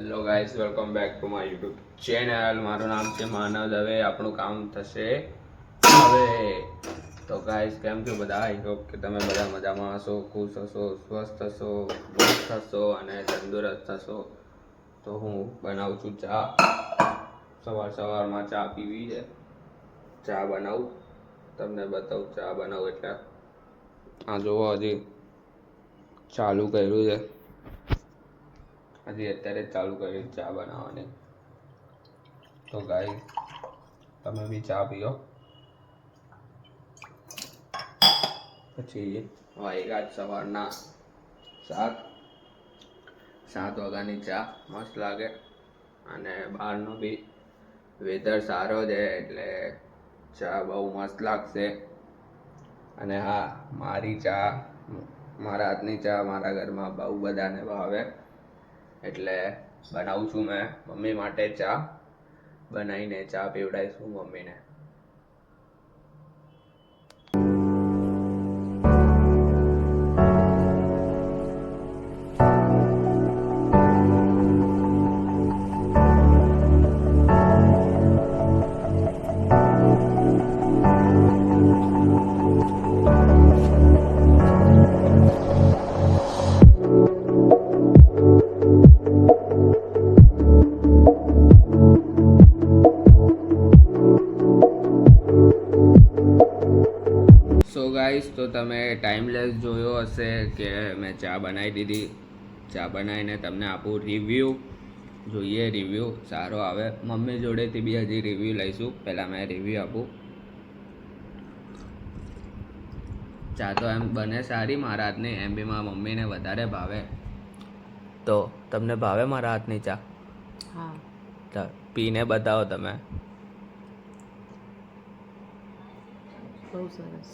Hello guys, welcome back to my YouTube channel. મારું નામ છે માનવ દવે. આપણું કામ થશે હવે. તો ગાઈસ, કેમ છો બધા? આઈ હોપ કે તમે બધા મજામાં હશો, ખુશ હશો, સ્વસ્થ હશો, મસ્ત હશો અને તંદુરસ્ત હશો. તો હું બનાવું છું ચા. સવારમાં ચા પીવી છે. ચા બનાવું, તમને બતાવું ચા બનાવું એટલે. આ જુઓ, હજી ચાલુ કર્યું છે. હજી અત્યારે ચાલુ કરી ચા બનાવવાની. તો ગાઈસ, તમે બી ચા પીઓ. પછી વાગ્યા સવારના 7 વાગ્યાની ચા મસ્ત લાગે. અને બહારનો બી વેધર સારો છે એટલે ચા બહુ મસ્ત લાગશે. અને હા, મારી ચા, મારા હાથની ચા મારા ઘરમાં બહુ બધાને ભાવે. એટલે બનાવું છું મેં મમ્મી માટે ચા. બનાવીને ચા પીવડાવીશું મમ્મીને. સો ગાઈસ, તો તમે ટાઈમલેસ જોયો હશે કે મેં ચા બનાવી દીધી. ચા બનાવીને તમને આપું રિવ્યૂ. જોઈએ રિવ્યૂ સારો આવે. મમ્મી જોડેથી બી હજી રિવ્યૂ લઈશું. પહેલાં મેં રિવ્યૂ આપું. ચા તો એમ બને સારી મારા હાથની, એમ બી મારા મમ્મીને વધારે ભાવે. તો તમને ભાવે મારા હાથની ચા? હા. તો પીને બતાવો તમે. બહુ સરસ.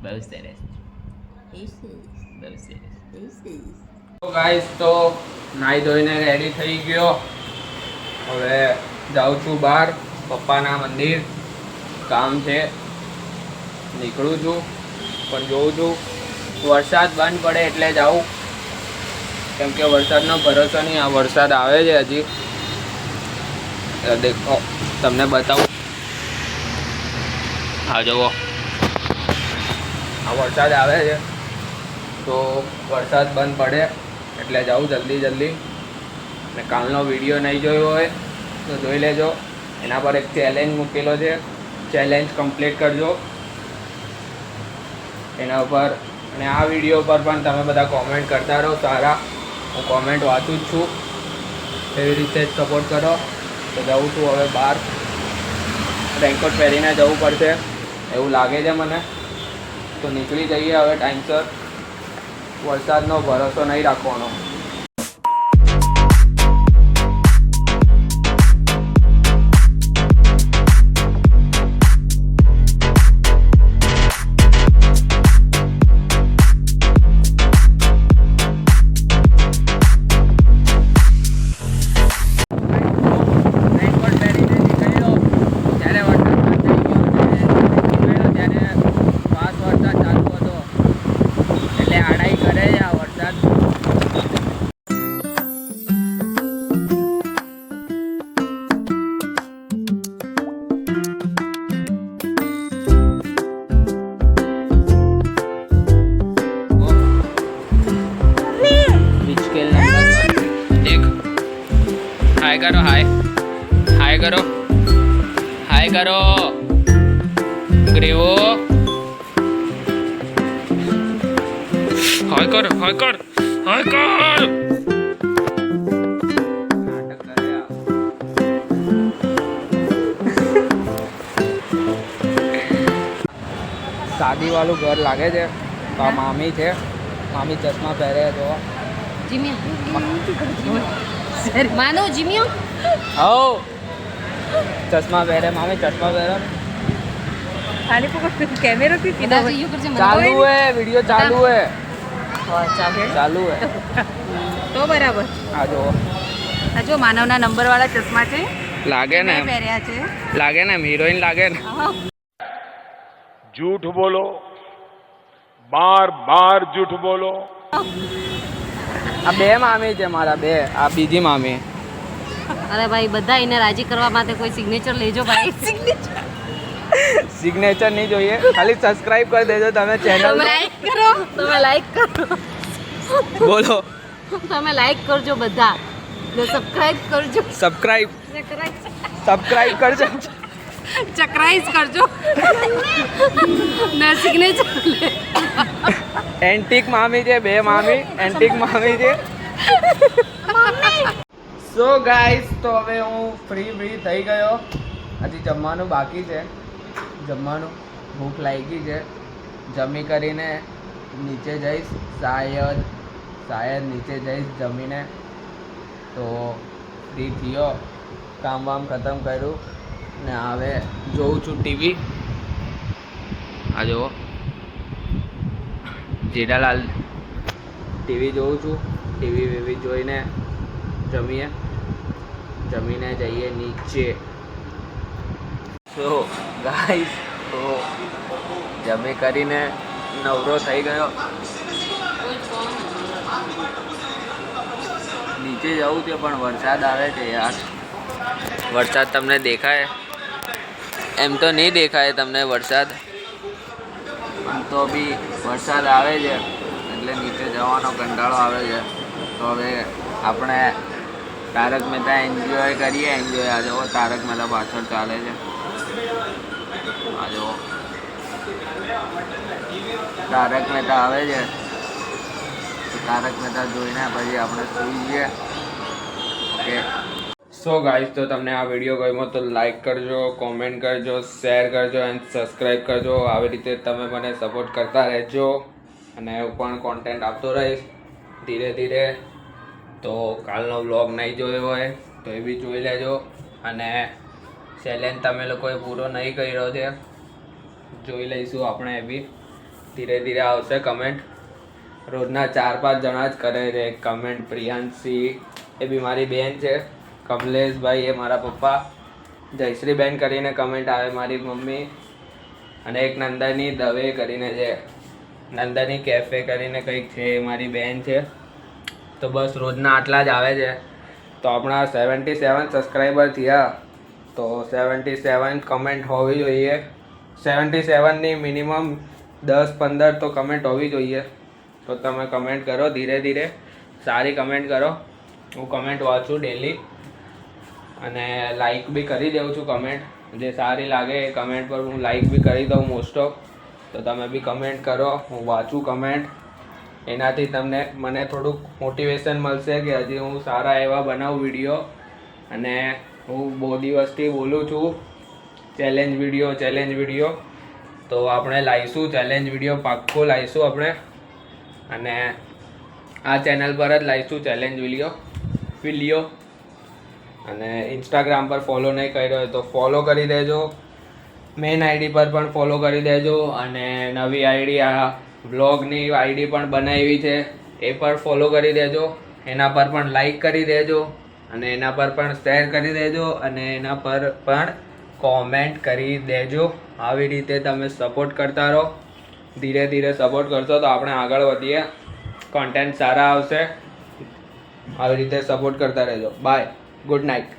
બહુ સરસ. એસી. તો ગાઈસ, તો નાહી ધોઈને રેડી થઈ ગયો. હવે જાઉં છું બહાર પપ્પાના મંદિર. કામ છે, નીકળું છું. પણ જોઉં છું વરસાદ બંધ પડે એટલે જાઉં. કેમ કે વરસાદનો ભરોસો નહીં. આ વરસાદ આવે છે હજી. દેખો, તમને બતાવું. આ જુઓ, આ વરસાદ આવે છે. તો વરસાદ બંધ પડે એટલે જાઉં જલ્દી. અને કાલનો વિડીયો નહીં જોયો હોય તો જોઈ લેજો. એના પર એક ચેલેન્જ મૂકેલો છે. ચેલેન્જ કમ્પ્લીટ કરજો એના ઉપર. અને આ વિડીયો પર પણ તમે બધા કોમેન્ટ કરતા રહો સારા. હું કોમેન્ટ વાંચું જ છું. એવી રીતે જ સપોર્ટ કરો. તો જાઉં છું હવે બહાર. રેનકોટ પહેરીને જવું પડશે એવું લાગે છે મને. તો નીકળી જઈએ હવે ટાઈમસર. વરસાદનો ભરોસો નહીં રાખવાનો. हाय करो ग्रेवो। हाय कर शादी वालू घर लागे छे। तो मामी छे, मामी चश्मा पहरे तो मानो जिमियो हो चश्मा पहरे। मामी चश्मा पहरे। खाली पकड़ कैमरा की चालू है, वीडियो चालू है। चालू है तो बराबर। आ जो मानवना नंबर वाला चश्मा छे लागे ने पहर्या छे। लागे ने हीरोइन लागे ने। झूठ बोलो, बार बार झूठ बोलो। આ બે મામી છે મારા, બે. આ બીજી મામી. અરે ભાઈ બધા એને રાજી કરવા માટે કોઈ સિગ્નેચર લેજો ભાઈ. સિગ્નેચર નહીં જોઈએ, ખાલી સબસ્ક્રાઇબ કરી દેજો તમે ચેનલ. તમે લાઈક કરો. બોલો. તમે લાઈક કરજો બધા. ને સબસ્ક્રાઇબ કરજો. સબસ્ક્રાઇબ કરજો. ચક્રાઈઝ કરજો. ને સિગ્નેચર એન્ટિક મામી છે, બે મામી એન્ટિક મામી છે. સો ગાઈસ, તો હવે હું ફ્રી થઈ ગયો. હજી જમવાનું બાકી છે. જમવાનું ભૂખ લાગી છે. જમી કરીને નીચે જઈશ. શાયદ નીચે જઈશ જમીને. તો ફ્રી થયો, કામ વામ ખતમ કર્યું ને હવે જોઉં છું ટીવી. આ જુઓ જેઠાલાલ ટીવી જોઉં છું. ટીવી જોઈને જમીને જઈએ નીચે. સો ગાઈસ, તો જમી કરીને નવરો થઈ ગયો. નીચે જવું છે પણ વરસાદ આવે છે યાર. વરસાદ તમને દેખાય? એમ તો નહીં દેખાય તમને વરસાદ, પણ તો બી વરસાદ આવે છે એટલે નીચે જવાનો કંટાળો આવે છે. તો હવે આપણે તારક મહેતા એન્જોય કરીએ. આ જુઓ તારક મહેતા પાછળ ચાલે છે. આ જુઓ તારક મહેતા આવે છે. તારક મહેતા જોઈને પછી આપણે સુઈ જઈએ. ઓકે. સો ગાઈસ, તો તમને આ વિડીયો ગમ્યો તો લાઈક કરજો, કોમેન્ટ કરજો, શેર કરજો એન્ડ સબસ્ક્રાઈબ કરજો. આવી રીતે તમે મને સપોર્ટ કરતા રહેજો અને હું પણ કોન્ટેન્ટ આપતો રહીશ ધીરે. તો કાલનો વ્લોગ નહીં જોયો હોય તો એ બી જોઈ લેજો. અને ચેલેન્જ તમે લોકોએ પૂરો નહીં કર્યો છે, જોઈ લઈશું આપણે. એ બી ધીરે આવશે કમેન્ટ. રોજના 4-5 જણા જ કરે છે કમેન્ટ. પ્રિયાંશી એ બી મારી બેન છે. કમલેશભાઈ એ મારા પપ્પા. જયશ્રીબેન કરીને કમેન્ટ આવે મારી મમ્મી. અને એક નંદની દવે કરીને છે, નંદની કેફે કરીને કંઈક છે, એ મારી બેન છે. તો બસ રોજના આટલા જ આવે છે. તો આપણા 77 સબસ્ક્રાઈબર થયા. તો 77 કમેન્ટ હોવી જોઈએ. 77ની મિનિમમ 10-15 તો કમેન્ટ હોવી જોઈએ. તો તમે કમેન્ટ કરો ધીરે. સારી કમેન્ટ કરો. હું કમેન્ટ વાંચું ડેલી અને લાઈક બી કરી દઉં છું. કમેન્ટ જે સારી લાગે એ કમેન્ટ પર હું લાઈક બી કરી દઉં મોસ્ટ ઓફ. તો તમે બી કમેન્ટ કરો, હું વાંચું કમેન્ટ. એનાથી મને થોડુંક મોટિવેશન મળશે કે હજી હું સારા એવા બનાવું વિડીયો. અને હું બહુ દિવસથી બોલું છું ચેલેન્જ વિડીયો. તો આપણે લાવીશું ચેલેન્જ વિડીયો, પાક્કો લાવીશું આપણે. અને આ ચેનલ પર જ લાવીશું ચેલેન્જ વિડીયો. અને ઇન્સ્ટાગ્રામ પર ફોલો નહીં કર્યો હોય તો ફોલો કરી દેજો. મેઇન આઈડી પર પણ ફોલો કરી દેજો. અને નવી આઈડી, આ બ્લોગની આઈડી પણ બનાવી છે, એ પણ ફોલો કરી દેજો. એના પર પણ લાઈક કરી દેજો અને એના પર પણ શેર કરી દેજો અને એના પર પણ કોમેન્ટ કરી દેજો. આવી રીતે તમે સપોર્ટ કરતા રહો. ધીરે સપોર્ટ કરશો તો આપણે આગળ વધીએ, કોન્ટેન્ટ સારા આવશે. આવી રીતે સપોર્ટ કરતા રહેજો. Bye, good night.